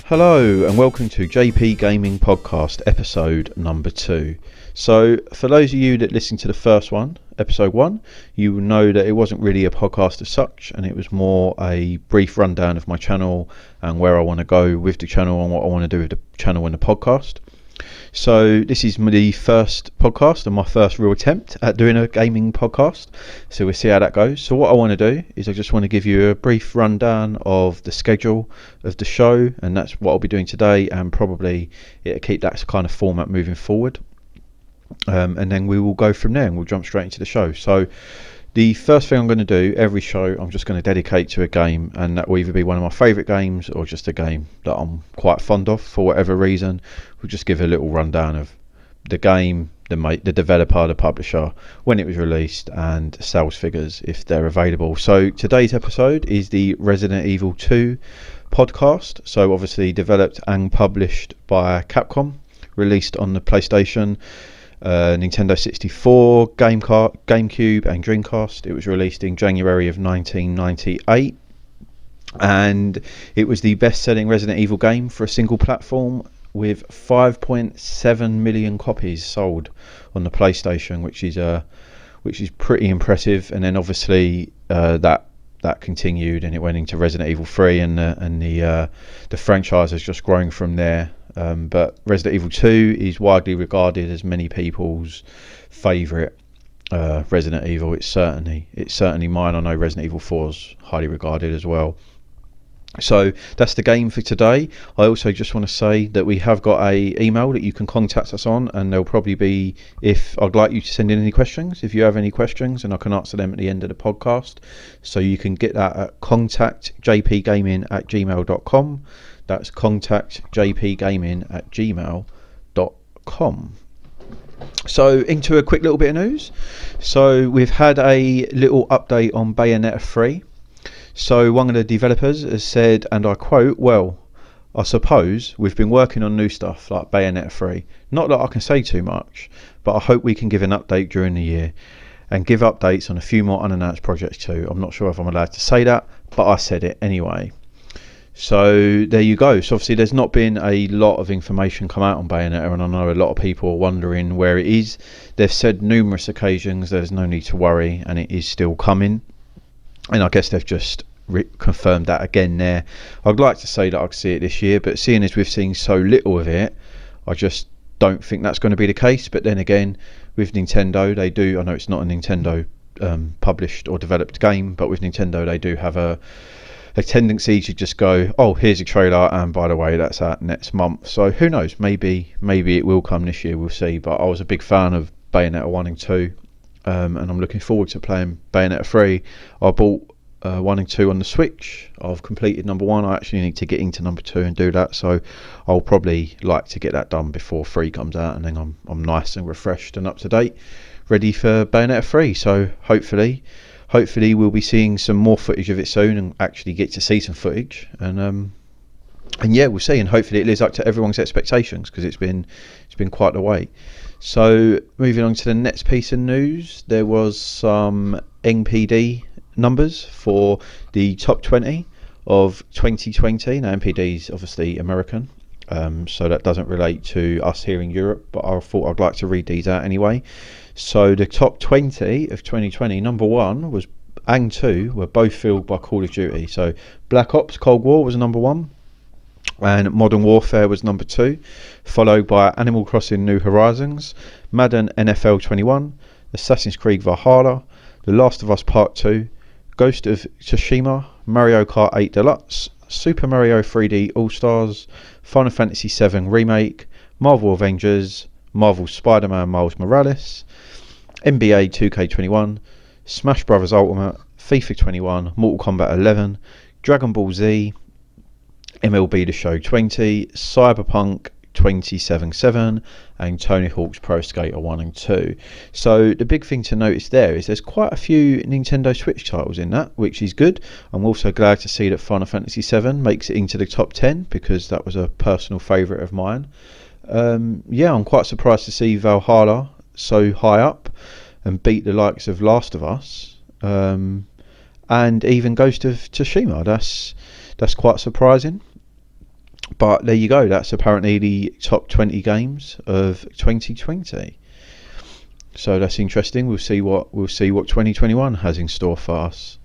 Hello and welcome to JP Gaming Podcast episode number 2. So for those of you that listened to the first one, episode 1, you will know that it wasn't really a podcast as such, and it was more a brief rundown of my channel and where I want to go with the channel and what I want to do with the channel and the podcast. So this is the first podcast and my first real attempt at doing a gaming podcast, so we'll see how that goes. So what I want to do is I just want to give you a brief rundown of the schedule of the show, and that's what I'll be doing today, and probably it'll keep that kind of format moving forward, and then we will go from there and we'll jump straight into the show. So the first thing I'm going to do every show, I'm just going to dedicate to a game, and that will either be one of my favourite games or just a game that I'm quite fond of for whatever reason. We'll just give a little rundown of the game, the developer, the publisher, when it was released, and sales figures if they're available. So today's episode is the Resident Evil 2 podcast. So obviously developed and published by Capcom, released on the PlayStation, Nintendo 64, GameCube and Dreamcast. It was released in January of 1998, and it was the best-selling Resident Evil game for a single platform, with 5.7 million copies sold on the PlayStation, which is pretty impressive. And then obviously that continued, and it went into Resident Evil 3, and the franchise has just grown from there. But Resident Evil 2 is widely regarded as many people's favourite Resident Evil. It's certainly mine. I know Resident Evil 4 is highly regarded as well. So that's the game for today. I also just want to say that we have got a email that you can contact us on, and there'll probably be, if I'd like you to send in any questions, if you have any questions, and I can answer them at the end of the podcast. So you can get that at contactjpgaming@gmail.com. That's contactjpgaming@gmail.com. So into a quick little bit of news. So we've had a little update on Bayonetta 3. So one of the developers has said, and I quote, "Well, I suppose we've been working on new stuff like Bayonetta 3. Not that I can say too much, but I hope we can give an update during the year and give updates on a few more unannounced projects too." I'm not sure if I'm allowed to say that, but I said it anyway. So there you go. So obviously there's not been a lot of information come out on Bayonetta, and I know a lot of people are wondering where it is. They've said numerous occasions there's no need to worry, and it is still coming. And I guess they've just confirmed that again there. I'd like to say that I'd see it this year, but seeing as we've seen so little of it, I just don't think that's going to be the case. But then again, with Nintendo, they do, I know it's not a Nintendo published or developed game, but with Nintendo they do have a tendency to just go, oh, here's a trailer, and by the way, that's out next month. So who knows, maybe it will come this year, we'll see. But I was a big fan of Bayonetta 1 and 2, and I'm looking forward to playing Bayonetta 3. I bought 1 and 2 on the Switch. I've completed number 1. I actually need to get into number 2 and do that, so I'll probably like to get that done before 3 comes out, and then I'm nice and refreshed and up to date, ready for Bayonetta 3. So hopefully we'll be seeing some more footage of it soon, and actually get to see some footage, and yeah, we'll see, and hopefully it lives up to everyone's expectations, because it's been quite the wait. So moving on to the next piece of news, there was some NPD numbers for the top 20 of 2020. Now NPD is obviously American, so that doesn't relate to us here in Europe, but I thought I'd like to read these out anyway. So the top 20 of 2020, number 1 was and 2 were both filled by Call of Duty. So Black Ops Cold War was number 1, and Modern Warfare was number 2, followed by Animal Crossing New Horizons, Madden NFL 21, Assassin's Creed Valhalla, The Last of Us Part 2, Ghost of Tsushima, Mario Kart 8 Deluxe, Super Mario 3D All-Stars, Final Fantasy 7 Remake, Marvel Avengers, Marvel Spider-Man Miles Morales, NBA 2K21, Smash Bros Ultimate, FIFA 21, Mortal Kombat 11, Dragon Ball Z, MLB The Show 20, Cyberpunk 2077, and Tony Hawk's Pro Skater 1 and 2. So the big thing to notice there is there's quite a few Nintendo Switch titles in that, which is good. I'm also glad to see that Final Fantasy 7 makes it into the top 10, because that was a personal favourite of mine. Yeah, I'm quite surprised to see Valhalla so high up and beat the likes of Last of Us, and even Ghost of Tsushima. That's quite surprising. But there you go. That's apparently the top 20 games of 2020. So that's interesting. We'll see what 2021 has in store for us.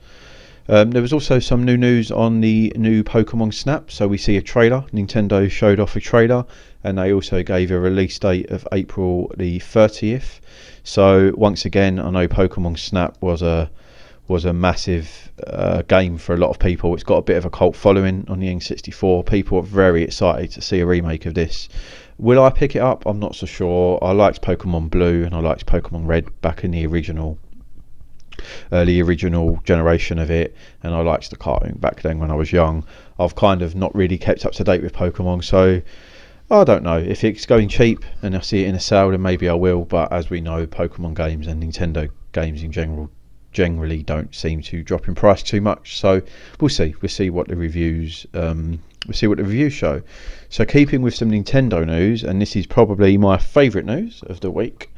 There was also some new news on the new Pokemon Snap. So we see a trailer. Nintendo showed off a trailer, and they also gave a release date of April the 30th. So once again, I know Pokemon Snap was a massive game for a lot of people. It's got a bit of a cult following on the N64. People are very excited to see a remake of this. Will I pick it up? I'm not so sure. I liked Pokemon Blue and I liked Pokemon Red back in the original generation of it, and I liked the cartoon back then when I was young. I've kind of not really kept up to date with Pokemon, so I don't know. If it's going cheap and I see it in a sale, then maybe I will. But as we know, Pokemon games and Nintendo games in generally don't seem to drop in price too much. So we'll see what the reviews show. So keeping with some Nintendo news, and this is probably my favourite news of the week,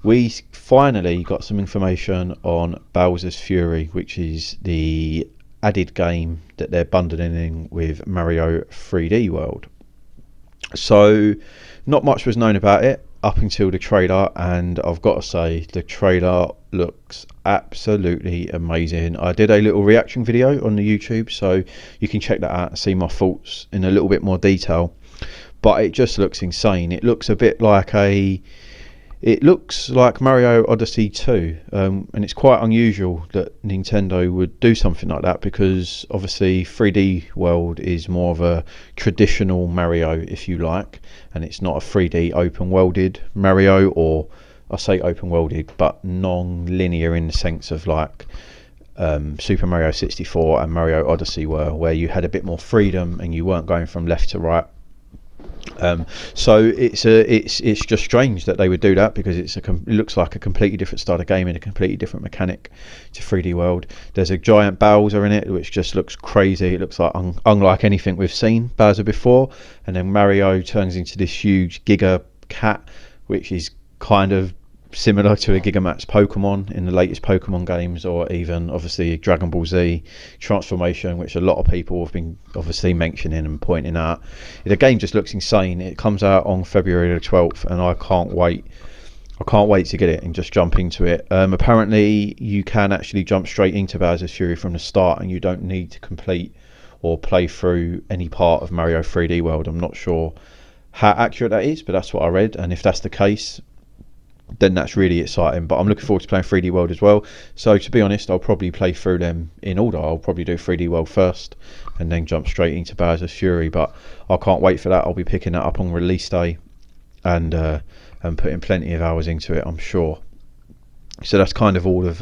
we finally got some information on Bowser's Fury, which is the added game that they're bundling in with Mario 3D World. So not much was known about it up until the trailer, and I've got to say the trailer looks absolutely amazing. I did a little reaction video on the YouTube, so you can check that out and see my thoughts in a little bit more detail. But it just looks insane. It looks a bit like Mario Odyssey 2, and it's quite unusual that Nintendo would do something like that, because obviously 3D World is more of a traditional Mario, if you like, and it's not a 3D open-worlded Mario, or I say open-worlded, but non-linear in the sense of like Super Mario 64 and Mario Odyssey were, where you had a bit more freedom and you weren't going from left to right. So it's just strange that they would do that, because it looks like a completely different style of game and a completely different mechanic to 3D World. There's a giant Bowser in it, which just looks crazy. It looks like unlike anything we've seen Bowser before. And then Mario turns into this huge Giga Cat, which is kind of similar to a Gigamax Pokemon in the latest Pokemon games, or even obviously Dragon Ball Z transformation, which a lot of people have been obviously mentioning and pointing out. The game just looks insane. It comes out on February the 12th, and I can't wait to get it and just jump into it. Apparently you can actually jump straight into Bowser's Fury from the start, and you don't need to complete or play through any part of Mario 3D World. I'm not sure how accurate that is, but that's what I read, and if that's the case, then that's really exciting. But I'm looking forward to playing 3D World as well. So to be honest, I'll probably play through them in order. I'll probably do 3D World first and then jump straight into Bowser's Fury. But I can't wait for that. I'll be picking that up on release day and putting plenty of hours into it, I'm sure. So that's kind of all of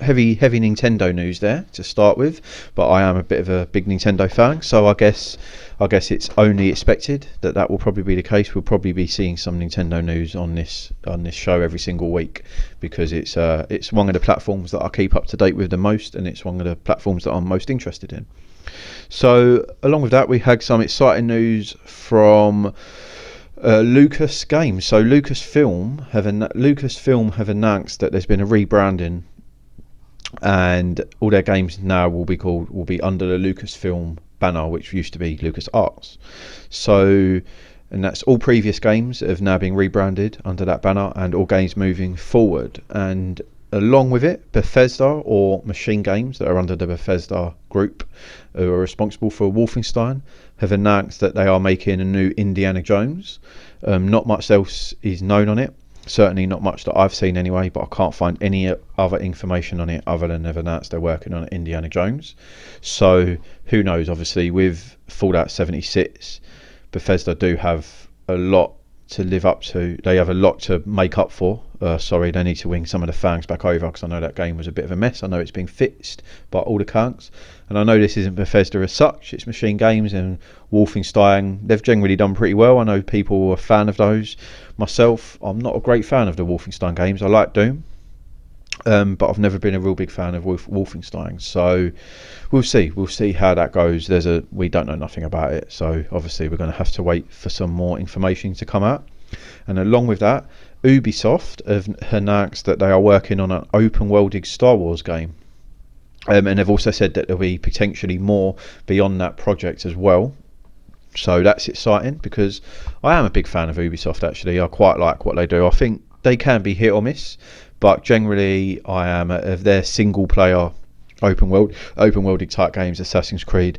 heavy Nintendo news there to start with. But I am a bit of a big Nintendo fan, so I guess it's only expected that will probably be the case. We'll probably be seeing some Nintendo news on this show every single week, because it's one of the platforms that I keep up to date with the most, and it's one of the platforms that I'm most interested in. So along with that, we had some exciting news from Lucas Games. So Lucasfilm have announced that there's been a rebranding, and all their games now will be under the Lucasfilm banner, which used to be LucasArts. So, and that's all previous games that have now been rebranded under that banner, and all games moving forward. And along with it, Bethesda, or Machine Games, that are under the Bethesda group, who are responsible for Wolfenstein, have announced that they are making a new Indiana Jones. Not much else is known on it. Certainly not much that I've seen anyway, but I can't find any other information on it other than they've announced they're working on Indiana Jones. So who knows? Obviously with Fallout 76, Bethesda do have a lot to live up to. They have a lot to make up for. They need to win some of the fans back over, because I know that game was a bit of a mess. I know it's been fixed by all accounts, and I know this isn't Bethesda as such, it's Machine Games. And Wolfenstein, they've generally done pretty well. I know people are a fan of those. Myself, I'm not a great fan of the Wolfenstein games. I like Doom, but I've never been a real big fan of Wolfenstein. So we'll see how that goes. We don't know nothing about it, so obviously we're going to have to wait for some more information to come out. And along with that, Ubisoft have announced that they are working on an open-worlded Star Wars game, and they've also said that there'll be potentially more beyond that project as well. So that's exciting because I am a big fan of Ubisoft. Actually, I quite like what they do. I think they can be hit or miss, but generally I am of their single player open world type games. Assassin's Creed,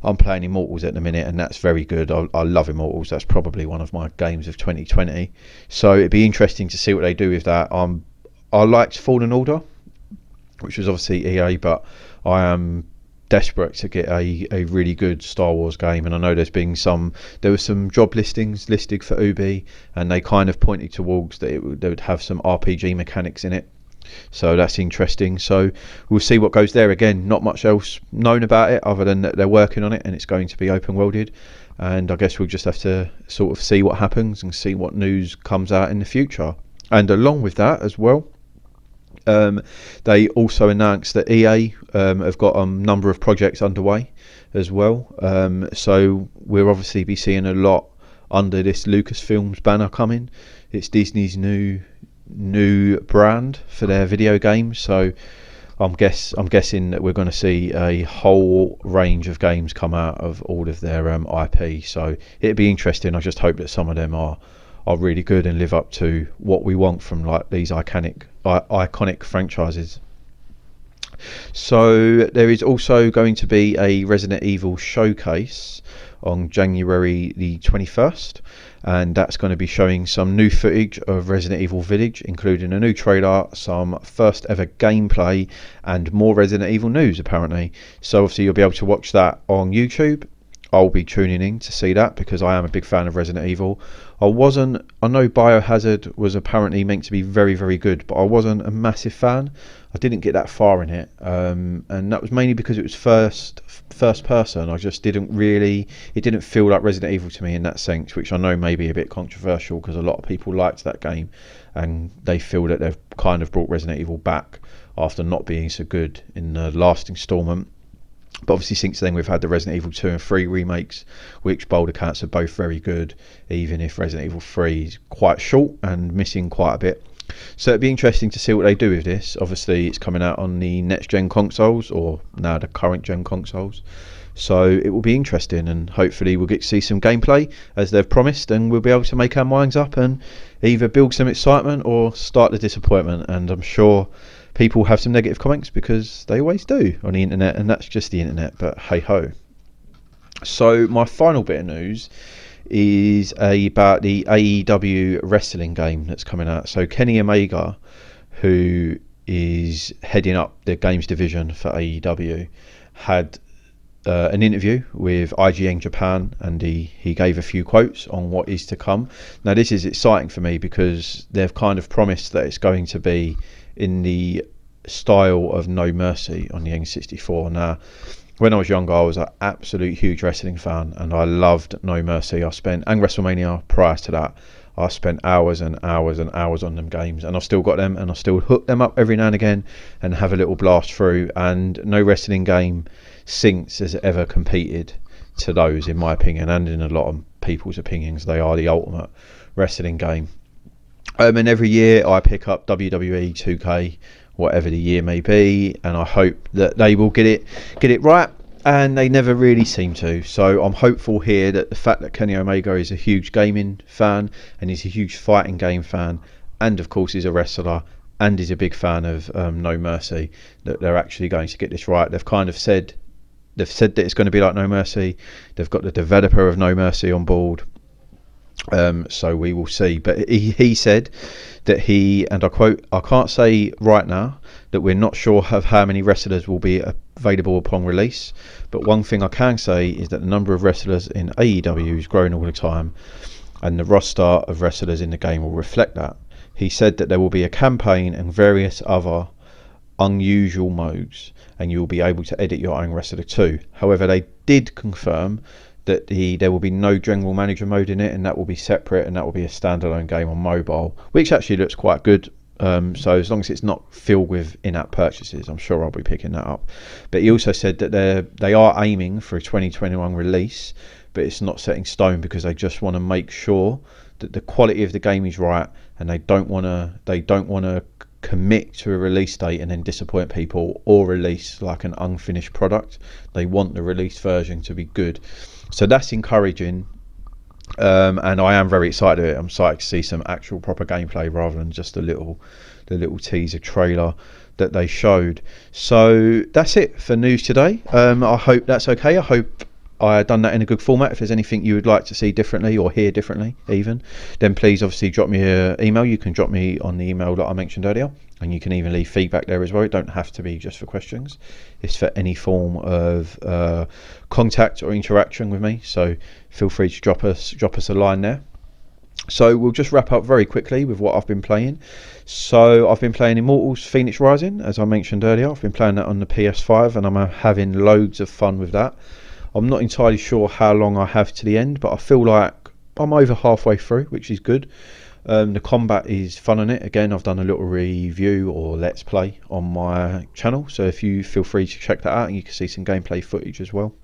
I'm playing Immortals at the minute, and that's very good. I love Immortals. That's probably one of my games of 2020. So it'd be interesting to see what they do with that. I liked Fallen Order, which was obviously EA, but I am desperate to get a really good Star Wars game, and I know there were some job listings listed for Ubi, and they kind of pointed towards that they would have some RPG mechanics in it, so that's interesting. So we'll see what goes there. Again, not much else known about it other than that they're working on it and it's going to be open worlded, and I guess we'll just have to sort of see what happens and see what news comes out in the future. And along with that as well, they also announced that EA have got a number of projects underway as well. So we'll obviously be seeing a lot under this Lucasfilms banner coming. It's Disney's new brand for their video games. So I'm guessing that we're going to see a whole range of games come out of all of their IP. So it'd be interesting. I just hope that some of them are really good and live up to what we want from like these iconic franchises. So there is also going to be a Resident Evil showcase on January the 21st, and that's going to be showing some new footage of Resident Evil Village, including a new trailer, some first ever gameplay, and more Resident Evil news apparently. So obviously you'll be able to watch that on YouTube. I'll be tuning in to see that because I am a big fan of Resident Evil. I know Biohazard was apparently meant to be very, very good, but I wasn't a massive fan. I didn't get that far in it, and that was mainly because it was first person. I just it didn't feel like Resident Evil to me in that sense, which I know may be a bit controversial because a lot of people liked that game and they feel that they've kind of brought Resident Evil back after not being so good in the last installment. But obviously since then we've had the Resident Evil 2 and 3 remakes, which bold accounts are both very good, even if Resident Evil 3 is quite short and missing quite a bit. So it'd be interesting to see what they do with this. Obviously it's coming out on the next gen consoles, or now the current gen consoles. So it will be interesting, and hopefully we'll get to see some gameplay as they've promised, and we'll be able to make our minds up and either build some excitement or start the disappointment. And I'm sure people have some negative comments because they always do on the internet, and that's just the internet, but hey ho. So my final bit of news is about the AEW wrestling game that's coming out. So Kenny Omega, who is heading up the games division for AEW, had an interview with IGN Japan, and he gave a few quotes on what is to come. Now this is exciting for me because they've kind of promised that it's going to be in the style of No Mercy on the N64. Now, when I was younger, I was an absolute huge wrestling fan, and I loved No Mercy. And WrestleMania prior to that, I spent hours and hours and hours on them games, and I've still got them, and I still hook them up every now and again and have a little blast through. And no wrestling game since has ever competed to those, in my opinion, and in a lot of people's opinions. They are the ultimate wrestling game. And every year I pick up WWE 2K, whatever the year may be, and I hope that they will get it right, and they never really seem to. So I'm hopeful here that the fact that Kenny Omega is a huge gaming fan and he's a huge fighting game fan, and of course he's a wrestler and is a big fan of No Mercy, that they're actually going to get this right. They've said that it's going to be like No Mercy. They've got the developer of No Mercy on board. So we will see. But he said that he, and I quote, "I can't say right now that we're not sure of how many wrestlers will be available upon release, but one thing I can say is that the number of wrestlers in AEW is growing all the time, and the roster of wrestlers in the game will reflect that." He said that there will be a campaign and various other unusual modes, and you will be able to edit your own wrestler too. However, they did confirm that there will be no general manager mode in it, and that will be separate, and that will be a standalone game on mobile, which actually looks quite good. So as long as it's not filled with in-app purchases, I'm sure I'll be picking that up. But he also said that they are aiming for a 2021 release, but it's not set in stone because they just want to make sure that the quality of the game is right, and they don't want to commit to a release date and then disappoint people, or release like an unfinished product. They want the release version to be good. So that's encouraging. And I am very excited about it. I'm excited to see some actual proper gameplay rather than just the little teaser trailer that they showed. So that's it for news today. I hope that's okay. I hope I done that in a good format. If there's anything you would like to see differently or hear differently even, then please obviously drop me an email. You can drop me on the email that I mentioned earlier, and you can even leave feedback there as well. It don't have to be just for questions. It's for any form of contact or interaction with me, so feel free to drop us a line there. So we'll just wrap up very quickly with what I've been playing. So I've been playing Immortals Phoenix Rising, as I mentioned earlier. I've been playing that on the PS5 and I'm having loads of fun with that. I'm not entirely sure how long I have to the end, but I feel like I'm over halfway through, which is good. The combat is fun on it. Again, I've done a little review or let's play on my channel, so if you feel free to check that out, and you can see some gameplay footage as well.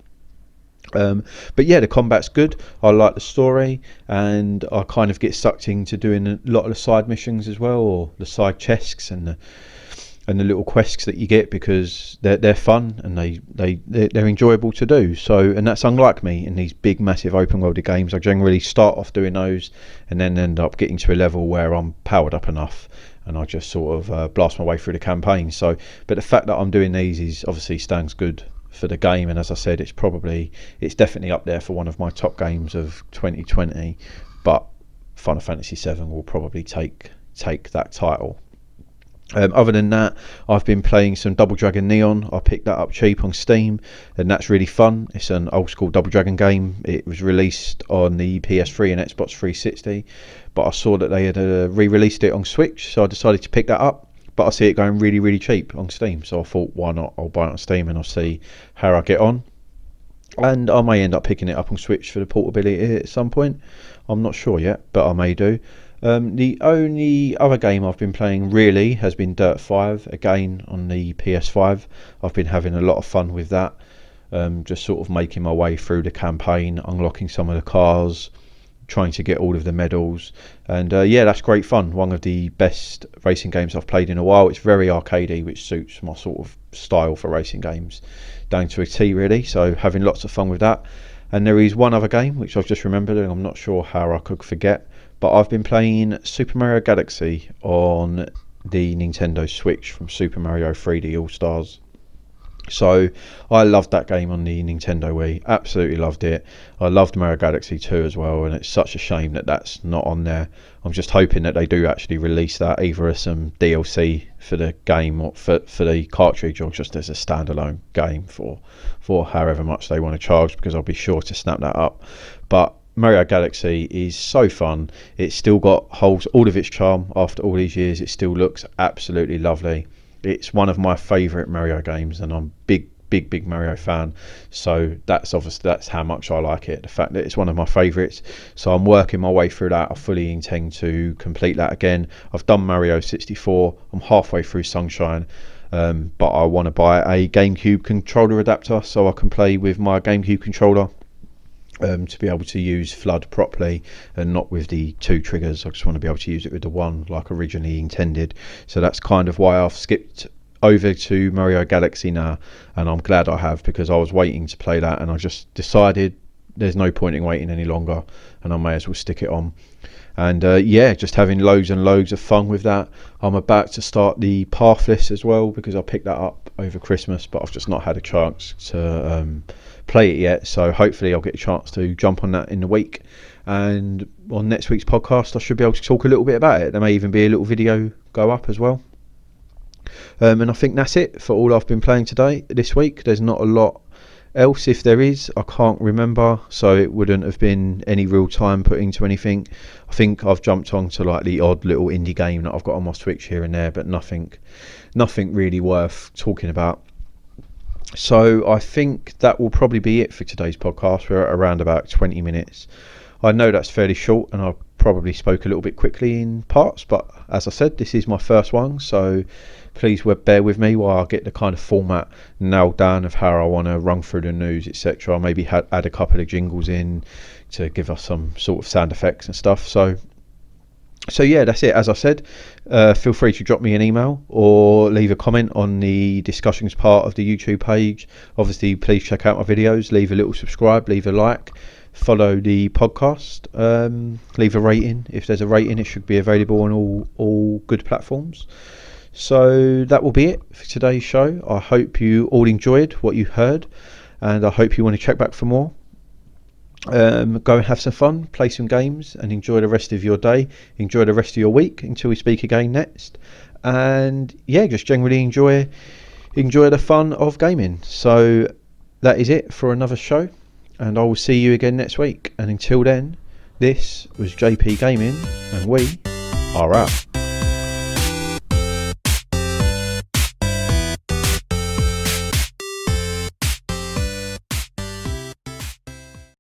But yeah, the combat's good. I like the story, and I kind of get sucked into doing a lot of the side missions as well, or the side chests and the little quests that you get, because they're fun and they're enjoyable to do. So, and that's unlike me in these big massive open worlded games. I generally start off doing those and then end up getting to a level where I'm powered up enough and I just sort of blast my way through the campaign. So, but the fact that I'm doing these is obviously stands good for the game, and as I said, it's definitely up there for one of my top games of 2020. But Final Fantasy VII will probably take that title. Other than that, I've been playing some Double Dragon Neon. I picked that up cheap on Steam, and that's really fun. It's an old school Double Dragon game. It was released on the PS3 and Xbox 360, but I saw that they had re-released it on Switch, so I decided to pick that up. But I see it going really, really cheap on Steam, so I thought, why not? I'll buy it on Steam and I'll see how I get on. And I may end up picking it up on Switch for the portability at some point. I'm not sure yet, but I may do. The only other game I've been playing really has been Dirt 5, again on the PS5. I've been having a lot of fun with that, just sort of making my way through the campaign, unlocking some of the cars, trying to get all of the medals, and yeah, that's great fun. One of the best racing games I've played in a while. It's very arcadey, which suits my sort of style for racing games down to a T really, so having lots of fun with that. And there is one other game which I've just remembered, and I'm not sure how I could forget, but I've been playing Super Mario Galaxy on the Nintendo Switch from Super Mario 3D All-Stars. So I loved that game on the Nintendo Wii, absolutely loved it. I loved Mario Galaxy 2 as well, and it's such a shame that that's not on there. I'm just hoping that they do actually release that, either as some DLC for the game or for the cartridge, or just as a standalone game for however much they want to charge, because I'll be sure to snap that up. But Mario Galaxy is so fun. It's still holds all of its charm after all these years. It still looks absolutely lovely. It's one of my favourite Mario games, and I'm big Mario fan. So that's how much I like it. The fact that it's one of my favourites. So I'm working my way through that. I fully intend to complete that again. I've done Mario 64. I'm halfway through Sunshine. But I want to buy a GameCube controller adapter so I can play with my GameCube controller. To be able to use Flood properly and not with the two triggers. I just want to be able to use it with the one like originally intended. So that's kind of why I've skipped over to Mario Galaxy now, and I'm glad I have, because I was waiting to play that and I just decided there's no point in waiting any longer and I may as well stick it on. And yeah, just having loads and loads of fun with that. I'm about to start the Pathless as well, because I picked that up over Christmas, but I've just not had a chance to play it yet. So hopefully I'll get a chance to jump on that in the week, and on next week's podcast I should be able to talk a little bit about it. There may even be a little video go up as well. And I think that's it for all I've been playing this week. There's not a lot else. If there is, I can't remember, so it wouldn't have been any real time put into anything. I think I've jumped on to like the odd little indie game that I've got on my Switch here and there, but nothing really worth talking about. So I think that will probably be it for today's podcast. We're at around about 20 minutes. I know that's fairly short, and I probably spoke a little bit quickly in parts, but as I said, this is my first one, so please bear with me while I get the kind of format nailed down of how I want to run through the news, etc. Maybe add a couple of jingles in to give us some sort of sound effects and stuff. So So yeah, that's it. As I said, feel free to drop me an email or leave a comment on the discussions part of the YouTube page. Obviously, please check out my videos, leave a little subscribe, leave a like, follow the podcast, leave a rating. If there's a rating, it should be available on all good platforms. So that will be it for today's show. I hope you all enjoyed what you heard, and I hope you want to check back for more. Go and have some fun, play some games, and enjoy the rest of your day. Enjoy the rest of your week until we speak again next. And yeah, just generally enjoy the fun of gaming. So that is it for another show, and I will see you again next week. And until then, this was JP Gaming, and we are out.